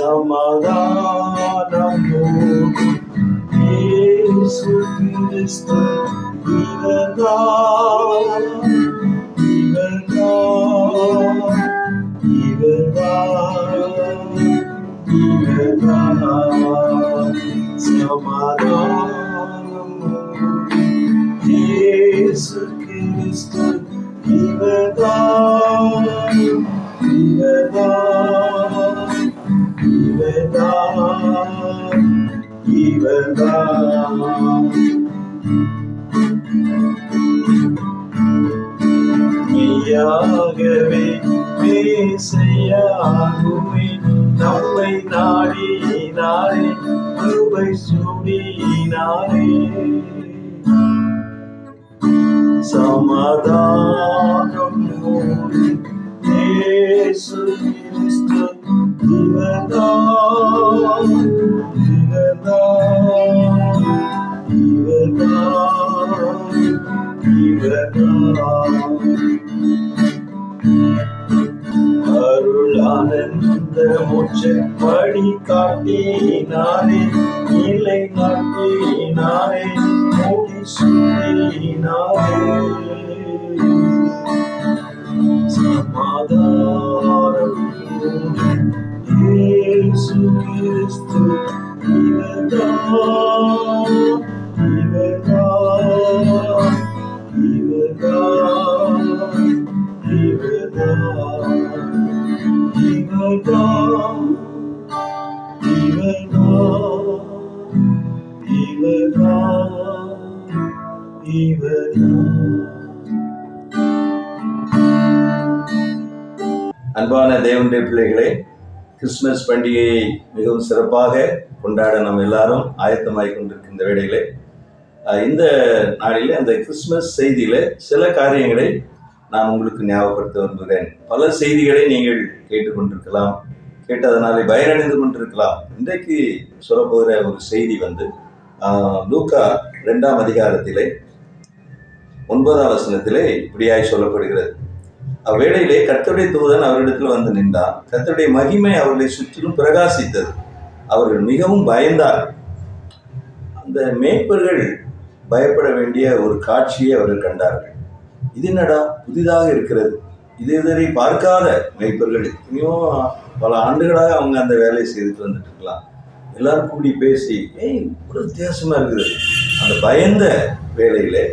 சமாதானமோடு இயேசு கிறிஸ்து இவர்தான், இவர்தான், இவர்தான், இவர்தான் சமாதானமோடு இயேசு கிறிஸ்து இவர்தான், இவர்தான், இவர்தான், இவர்தான். மெய்யாகவே மேசையாகுமே நம்மை நாடினாரே, கிருபை சூடினாரே. சமாதானம் இயேசு கிறிஸ்து இவர்தான், இவர்தான், இவர்தான், இவர்தான். அருளானந்த மோட்ச வழி காட்டினாரே, நிலை நாட்டினாரே, மோடி சூடினாரே. சமாதானம் இயேசு கிறிஸ்து இவர்தான், இவர்தான், இவர்தான், இவர்தான், இவர்தான், இவர்தான், இவர்தான். அன்பான தேவனுடைய பிள்ளைகளே, கிறிஸ்துமஸ் பண்டிகையை மிகவும் சிறப்பாக கொண்டாட நம்ம எல்லாரும் ஆயத்தமாய் கொண்டிருக்கின்ற வேளையிலே, இந்த நாளிலே அந்த கிறிஸ்துமஸ் செய்தியில சில காரியங்களை நான் உங்களுக்கு ஞாபகப்படுத்த விரும்புகிறேன். பல செய்திகளை நீங்கள் கேட்டுக்கொண்டிருக்கலாம், கேட்டதனாலே பயனடைந்து கொண்டிருக்கலாம். இன்றைக்கு சொல்லப்போகிற ஒரு செய்தி லூக்கா 2ஆம் அதிகாரத்திலே 9ஆம் வசனத்திலே இப்படியாய் சொல்லப்படுகிறது. அவ்வேளையிலே கர்த்தருடைய தூதன் அவரிடத்தில் வந்து நின்றான். கர்த்தருடைய மகிமை அவர்களை சுற்றிலும் பிரகாசித்தது. அவர்கள் மிகவும் பயந்தார்கள். அந்த மேய்ப்பர்கள் பயப்பட வேண்டிய ஒரு காட்சியை அவர்கள் கண்டார்கள். இது என்னடா புதிதாக இருக்கிறது, இதுவரை பார்க்காத மேய்ப்பர்கள். இன்னும் பல ஆண்டுகளாக அவங்க அந்த வேலையை செய்துட்டு வந்துட்டு இருக்கலாம். எல்லாரும் கூடி பேசி ஒரு வித்தியாசமா இருக்குது. அந்த பயந்த வேளையிலே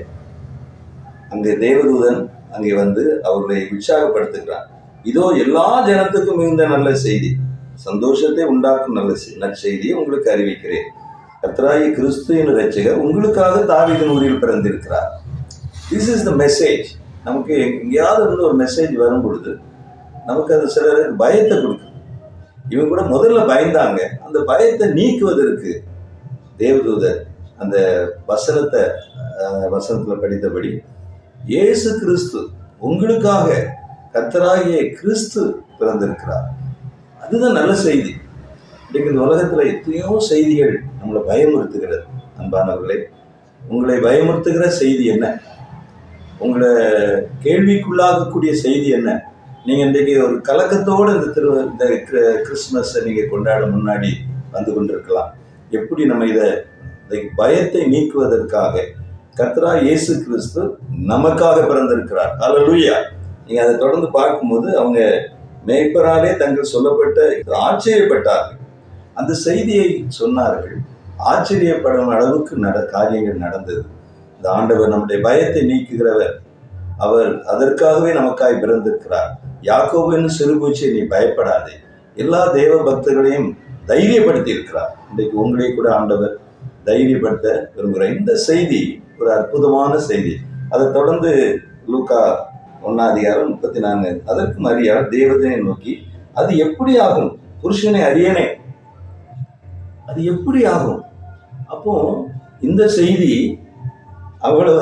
அங்கே தேவதூதன் அங்கே வந்து அவர்களை உற்சாகப்படுத்துகிறார். இதோ எல்லா ஜனத்துக்கும் மிகுந்த நல்ல செய்தி, சந்தோஷத்தை உண்டாக்கும் நற்செய்தியை உங்களுக்கு அறிவிக்கிறேன். கர்த்தராகிய கிறிஸ்துவின் இரட்சகர் உங்களுக்காக தாவீதின் ஊரில் பிறந்திருக்கிறார். This is the message. நமக்கு எங்கேயாவது இருந்து ஒரு மெசேஜ் வரும் பொழுது நமக்கு அது சிலருக்கு பயத்தை கொடுக்கும். இவங்க கூட முதல்ல பயந்தாங்க. அந்த பயத்தை நீக்குவதற்கு தேவதூதர் அந்த வசனத்தில் படித்தபடி இயேசு கிறிஸ்து உங்களுக்காக கர்த்தராகிய கிறிஸ்து பிறந்திருக்கிறார். அதுதான் நல்ல செய்தி. இன்றைக்கு இந்த உலகத்தில் எத்தனையோ செய்திகள் நம்மளை பயமுறுத்துகிறது. அன்பானவர்களே, உங்களை பயமுறுத்துகிற செய்தி என்ன? உங்களை கேள்விக்குள்ளாகக்கூடிய செய்தி என்ன? நீங்கள் இன்றைக்கு ஒரு கலக்கத்தோடு இந்த கிறிஸ்துமஸை நீங்கள் கொண்டாட முன்னாடி வந்து கொண்டிருக்கலாம். எப்படி நம்ம இதை பயத்தை நீக்குவதற்காக கர்த்தராகிய இயேசு கிறிஸ்து நமக்காக பிறந்திருக்கிறார். ஹல்லேலூயா. நீங்கள் அதை தொடர்ந்து பார்க்கும்போது அவங்க மேய்ப்பராலே தங்கள் சொல்லப்பட்ட ஆச்சரியப்பட்டார்கள். அந்த செய்தியை சொன்னார்கள். ஆச்சரியப்படும் அளவுக்கு காரியங்கள் நடந்தது. இந்த ஆண்டவர் நம்முடைய பயத்தை நீக்குகிறவர். அவர் அதற்காகவே நமக்காய் பிறந்திருக்கிறார். யாக்கோபு சிறுபூச்சி, நீ பயப்படாதே, எல்லா தேவ பக்தர்களையும் தைரியப்படுத்தி இருக்கிறார். இன்றைக்கு உங்களை கூட ஆண்டவர் தைரியப்படுத்த விரும்புகிற இந்த செய்தி ஒரு அற்புதமான செய்தி. அதை தொடர்ந்து லூக்கா 1ஆம் அதிகாரம் 34, அதற்கு மரியாள் தேவதனை நோக்கி, அது எப்படி ஆகும்? புருஷனை அறியனே, அது எப்படி ஆகும்? அப்போ இந்த செய்தி அவளை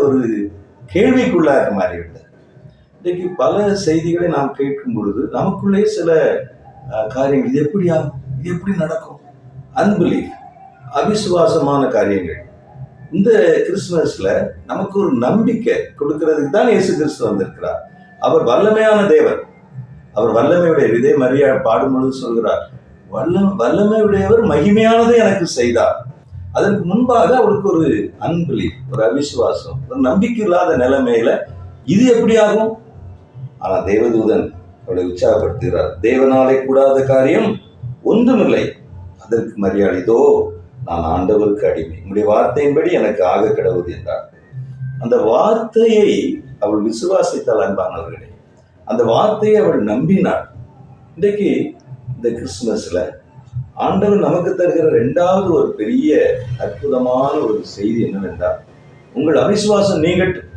ஒரு கேள்விக்குள்ளாக மாறிவிட்டார். இன்றைக்கு பல செய்திகளை நாம் கேட்கும் பொழுது நமக்குள்ளே சில காரியங்கள், இது எப்படி ஆகும், இது எப்படி நடக்கும், அன்பிலீஃப், அவிசுவாசமான காரியங்கள். இந்த கிறிஸ்துமஸ்ல நமக்கு ஒரு நம்பிக்கை கொடுக்கிறதுக்கு தான் இயேசு கிறிஸ்து வந்திருக்கிறார். அவர் வல்லமையான தேவன். அவர் வல்லமையுடைய இதே மரியாதை பாடும்பொழுது சொல்கிறார், வல்லமை உடையவர் மகிமையானதை எனக்கு செய்தார். அதற்கு முன்பாக அவளுக்கு ஒரு அன்பிலீஃப், ஒரு அவிசுவாசம், ஒரு நம்பிக்கை இல்லாத நிலைமையில இது எப்படி ஆகும்? ஆனா தேவதூதன் அவளை உற்சாகப்படுத்துகிறார். தேவனாலே கூடாத காரியம் ஒன்றுமில்லை. அதற்கு மரியாதை, இதோ நான் ஆண்டவருக்கு அடிமை, உங்களுடைய வார்த்தையின்படி எனக்கு ஆக கிடவுது என்றார். அந்த வார்த்தையை அவள் விசுவாசித்தாள். அன்பானவர்களே, அந்த வார்த்தையை அவள் நம்பினாள். இன்றைக்கு இந்த கிறிஸ்துமஸ்ல ஆண்டவர் நமக்கு தருகிற இரண்டாவது ஒரு பெரிய அற்புதமான ஒரு செய்தி என்னவென்றால், உங்கள் அவிசுவாசம் நீங்கட்டும்.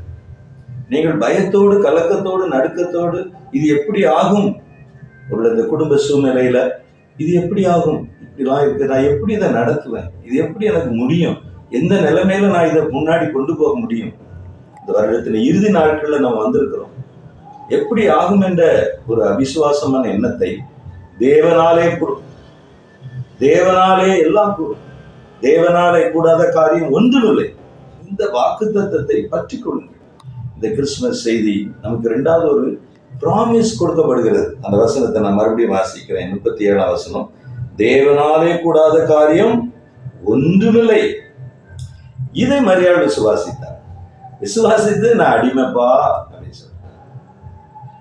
நீங்கள் பயத்தோடு, கலக்கத்தோடு, நடுக்கத்தோடு இது எப்படி ஆகும், உள்ள இந்த குடும்ப சூழ்நிலையில இது எப்படி ஆகும், இப்படிலாம் இருக்கு, நான் எப்படி இதை நடத்துவேன், இது எப்படி எனக்கு முடியும், எந்த நிலைமையில நான் இதை முன்னாடி கொண்டு போக முடியும், இந்த வருடத்தின் இறுதி நாட்கள்ல நம்ம வந்திருக்கிறோம், எப்படி ஆகும் என்ற ஒரு அவிசுவாசமான எண்ணத்தை தேவனாலே எல்லாம் கூடும். தேவனாலே கூடாத காரியம் ஒன்றுமில்லை. இந்த வாக்குத்தத்தத்தை பற்றி கொள்ளுங்கள். இந்த கிறிஸ்துமஸ் செய்தி நமக்கு இரண்டாவது ஒரு பிராமிஸ் கொடுக்கப்படுகிறது. அந்த வசனத்தை நான் மறுபடியும் வாசிக்கிறேன். 37ஆம் வசனம். தேவனாலே கூடாத காரியம் ஒன்றுமில்லை. இதை மரியாள் விசுவாசித்தார். விசுவாசித்து நான் அடிமைப்பா அப்படின்னு சொல்ற.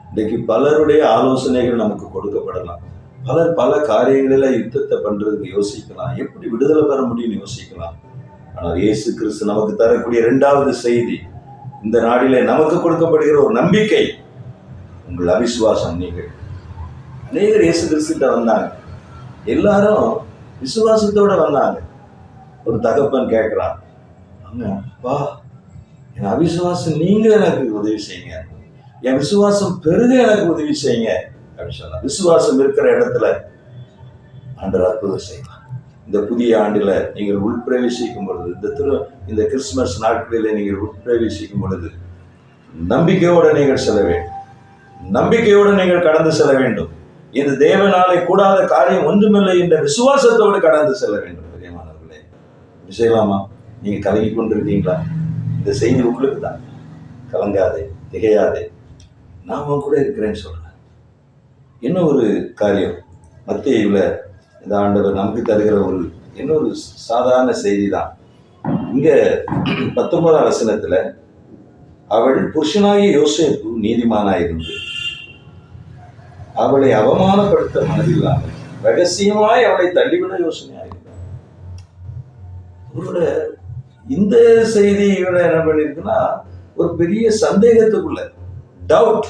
இன்றைக்கு பலருடைய ஆலோசனைகள் நமக்கு கொடுக்கப்படலாம். பலர் பல காரியங்களில யுத்தத்தை பண்றதுக்கு யோசிக்கலாம், எப்படி விடுதலை பெற முடியும்னு யோசிக்கலாம். ஆனால் இயேசு கிறிஸ்து நமக்கு தரக்கூடிய இரண்டாவது செய்தி, இந்த நாளிலே நமக்கு கொடுக்கப்படுகிற ஒரு நம்பிக்கை, உங்கள் அவிசுவாசம் நீங்கள். அநேகர் இயேசு கிறிஸ்துட்ட வந்தாங்க, எல்லாரும் விசுவாசத்தோட வந்தாங்க. ஒரு தகப்பன் கேட்கிறான், அப்பா என் அவிசுவாசம் நீங்க எனக்கு உதவி செய்யுங்க, என் விசுவாசம் பெருக எனக்கு உதவி செய்யுங்க அப்படின்னு சொன்னா. விசுவாசம் இருக்கிற இடத்துல ஆண்டவர் அற்புதம் செய்யலாம். இந்த புதிய ஆண்டில் நீங்கள் உட்பிரவேசிக்கும் பொழுது, இந்த கிறிஸ்துமஸ் நாட்களில் நீங்கள் உட்பிரவேசிக்கும் பொழுது நம்பிக்கையோடு நீங்கள் செல்ல வேண்டும். நம்பிக்கையோடு நீங்கள் கடந்து செல்ல வேண்டும். இந்த தேவனாலே கூடாத காரியம் ஒன்றுமில்லை என்ற விசுவாசத்தோடு கடந்து செல்ல வேண்டும். பிரியமானவர்களே, செய்யலாமா? நீங்க கலங்கி கொண்டிருக்கீங்களா? இந்த செய்தி உங்களுக்கு தான். கலங்காதே, திகையாதே, நான் உன் கூட இருக்கிறேன்னு சொல்றேன். இன்னும் ஒரு காரியம், மத்தேயுல இந்த ஆண்டவர் நமக்கு தருகிற ஒரு இன்னொரு சாதாரண செய்தி தான். இங்க 19ஆம் வசனத்துல, அவள் புருஷனாகிய யோசேப்பு நீதிமானாயிருந்து அவளை அவமானப்படுத்த மனதில்லாமல் ரகசியமாய் அவளை தள்ளிவிட யோசனையாயிருந்தார். இவரோட இந்த செய்தி இவரை என்ன பண்ணிருக்குன்னா, ஒரு பெரிய சந்தேகத்துக்குள்ள, டவுட்,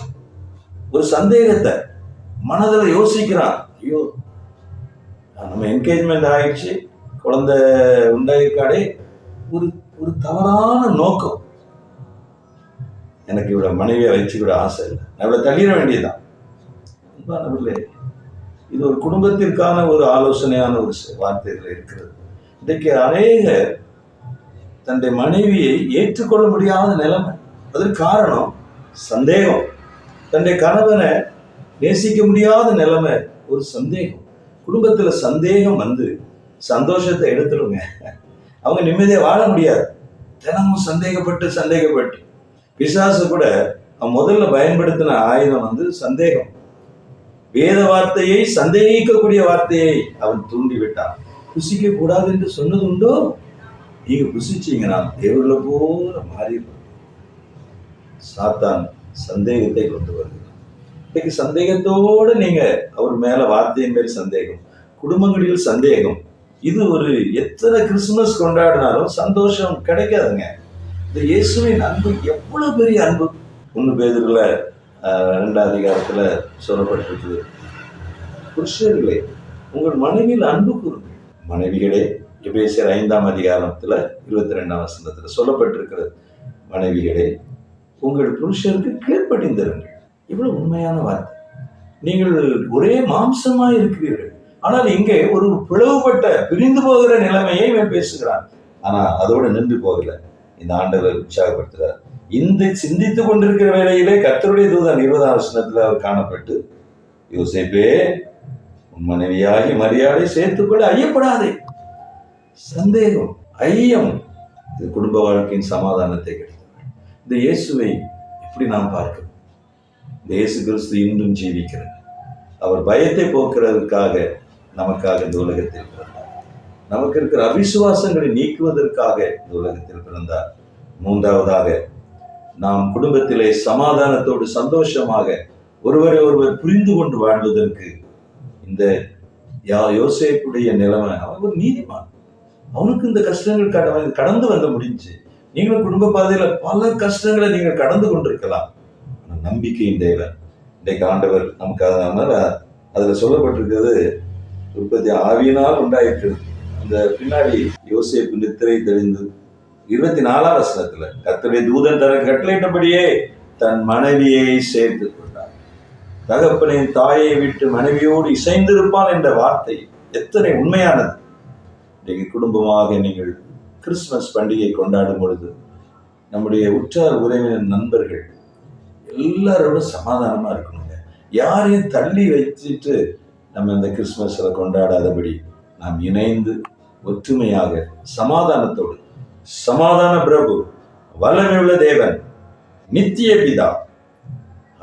ஒரு சந்தேகத்தை மனதில் யோசிக்கிறான். ஐயோ, நம்ம என்கேஜ்மெண்ட் ஆயிடுச்சு, குழந்தை உண்டாயிருக்காடே, ஒரு தவறான நோக்கம், எனக்கு இவளை மனைவியை வச்சுக்கூட ஆசை இல்லை, நான் இவளை தள்ளிட வேண்டியதுதான். இது ஒரு குடும்பத்திற்கான ஒரு ஆலோசனையான ஒரு வார்த்தைகள் இருக்கிறது. இன்றைக்கு அநேகர் தன்னுடைய மனைவியை ஏற்றுக்கொள்ள முடியாத நிலைமை. அதற்கு காரணம் சந்தேகம். தன்னுடைய கணவனை நேசிக்க முடியாத நிலைமை, ஒரு சந்தேகம். குடும்பத்துல சந்தேகம் வந்து சந்தோஷத்தை எடுத்துடுங்க. அவங்க நிம்மதியா வாழ முடியாது. தினமும் சந்தேகப்பட்டு பிசாசு கூட அவன் முதல்ல பயன்படுத்தின ஆயுதம் வந்து சந்தேகம். வேத வார்த்தையை சந்தேகிக்கக்கூடிய வார்த்தையை அவன் தூண்டி விட்டான். புசிக்க கூடாது என்று சொன்னது உண்டோ? நீங்க புசிச்சீங்கன்னா தேவர்களை போல மாறிடும். சாத்தான் சந்தேகத்தை கொண்டு வருகிறான். இன்னைக்கு சந்தேகத்தோடு நீங்க அவர் மேல, வார்த்தையின் மேல் சந்தேகம், குடும்பங்களில் சந்தேகம். இது ஒரு எத்தனை கிறிஸ்துமஸ் கொண்டாடினாலும் சந்தோஷம் கிடைக்காதுங்க. இந்த இயேசுவின் அன்பு எவ்வளவு பெரிய அன்பு. 1 பேதுருல 2ஆம் அதிகாரத்துல சொல்லப்பட்டிருக்குது, புருஷர்களே உங்கள் மனைவியில் அன்பு கூறுங்கள். மனைவிகளே, எபேசியர் 5ஆம் அதிகாரத்துல 22ஆம் வசனத்துல சொல்லப்பட்டிருக்கிறது, மனைவிகளே உங்கள் புருஷருக்கு கீழ்ப்படிந்திருங்கள். இவ்வளவு உண்மையான வார்த்தை. நீங்கள் ஒரே மாம்சமா இருக்கிறீர்கள், ஆனால் இங்கே ஒரு பிளவுபட்ட பிரிந்து போகிற நிலைமையை இவன் பேசுகிறான். ஆனா அதோட நின்று போகல. இந்த ஆண்டவர் உற்சாகப்படுத்துகிறார். இந்த சிந்தித்துக் கொண்டிருக்கிற வேளையிலே கர்த்தருடைய தூதன் 20ஆம் வசனத்துல அவர் காணப்பட்டு, யோசேப்பே உன் மனைவியாகி மரியாதை சேர்த்துக்கொள்ள ஐயப்படாதே. சந்தேகம், ஐயம், இது குடும்ப வாழ்க்கையின் சமாதானத்தை கிடைத்தது. இந்த இயேசுவை எப்படி நாம் பார்க்கிறோம்? இந்த இயேசு கிறிஸ்து இன்றும் ஜீவிக்கிறார். அவர் பயத்தை போக்குறதுக்காக நமக்காக இந்த உலகத்தில் பிறந்தார். நமக்கு இருக்கிற அவிசுவாசங்களை நீக்குவதற்காக இந்த உலகத்தில் பிறந்தார். மூன்றாவதாக, நாம் குடும்பத்திலே சமாதானத்தோடு சந்தோஷமாக ஒருவரை ஒருவர் புரிந்து கொண்டு வாழ்வதற்கு இந்த யோசேப்புடைய நிலைமை, அவன் ஒரு நீதிமான், அவனுக்கு இந்த கஷ்டங்கள் கடந்து வந்த முடிஞ்சு. நீங்களும் குடும்ப பாதையில பல கஷ்டங்களை நீங்கள் கடந்து கொண்டிருக்கலாம். நம்பிக்கையின் தேவன் இன்றைக்கு ஆண்டவர் நமக்கு. அதனால அதுல சொல்லப்பட்டிருக்கிறது, உற்பத்தி ஆவியினால் உண்டாயிருக்கிறது. அந்த பின்னாடி யோசேப்பு நித்திரை தெளிந்து 24ஆம் வசனத்துல, கர்த்தருடைய தூதன் தனக்கு கட்டளையிட்டபடியே தன் மனைவியை சேர்த்து கொண்டார். தகப்பனின் தாயை விட்டு மனைவியோடு இசைந்திருப்பான் என்ற வார்த்தை எத்தனை உண்மையானது. இன்றைக்கு குடும்பமாக நீங்கள் கிறிஸ்துமஸ் பண்டிகை கொண்டாடும் பொழுது நம்முடைய உற்றார் உறவினர் நண்பர்கள் எல்லாரோடும் சமாதானமா இருக்கணுங்க. யாரையும் தள்ளி வச்சுட்டு நம்ம இந்த கிறிஸ்துமஸ்ல கொண்டாடாதபடி நாம் இணைந்து ஒற்றுமையாக சமாதானத்தோடு, சமாதான பிரபு, வல்லமையுள்ள தேவன், நித்திய பிதா,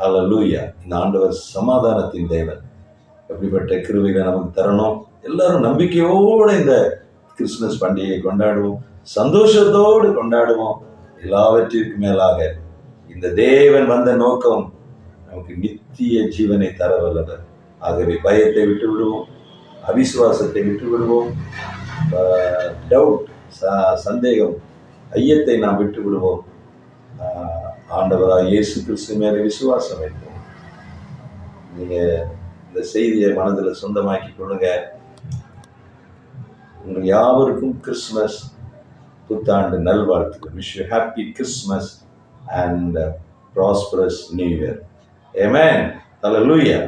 ஹல்லேலூயா, இந்த ஆண்டவர் சமாதானத்தின் தேவன். அப்படிப்பட்ட கிருபைகளை நமக்கு தரணும். எல்லாரும் நம்பிக்கையோடு இந்த கிறிஸ்துமஸ் பண்டிகையை கொண்டாடுவோம், சந்தோஷத்தோடு கொண்டாடுவோம். எல்லாவற்றிற்கும் மேலாக இந்த தேவன் வந்த நோக்கம் நமக்கு நித்திய ஜீவனை தர வல்லவர். ஆகவே பயத்தை விட்டு விடுவோம், அவிசுவாசத்தை விட்டு விடுவோம், டவுட், சந்தேகம், ஐயத்தை நாம் விட்டு விடுவோம். ஆண்டவராக இயேசு கிறிஸ்து மேலே விசுவாசம் வைப்போம். நீங்க இந்த செய்தியை மனதில் சொந்தமாக்கி கொள்ளுங்க. உங்கள் யாவருக்கும் கிறிஸ்துமஸ் புத்தாண்டு நல்வாழ்த்துக்கள். Wish you happy Christmas and prosperous new year. Amen. Hallelujah.